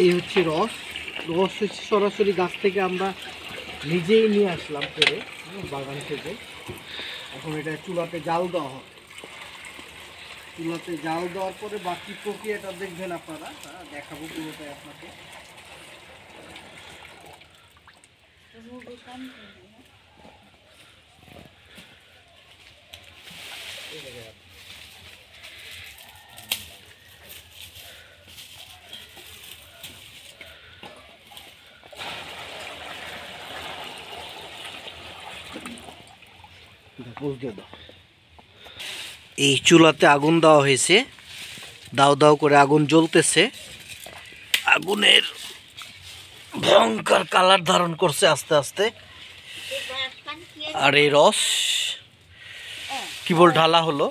এই হচ্ছে রস। রস হচ্ছে সরাসরি গাছ থেকে আমরা নিজেই নিয়ে আসলাম করে বাগান থেকে। এখন এটা চুলাতে জাল দেওয়া হবে। চুলাতে জাল দেওয়ার পরে বাকি প্রক্রিয়াটা দেখবেন আপনারা, দেখাবো পুরোটাই আপনাকে। এই চুলাতে আগুন দেওয়া হয়েছে, দাও দাও করে আগুন জ্বলতেছে। আগুনের ভয়ঙ্কর কালার ধারণ করছে আস্তে আস্তে। আর এই রস কেবল ঢালা হলো।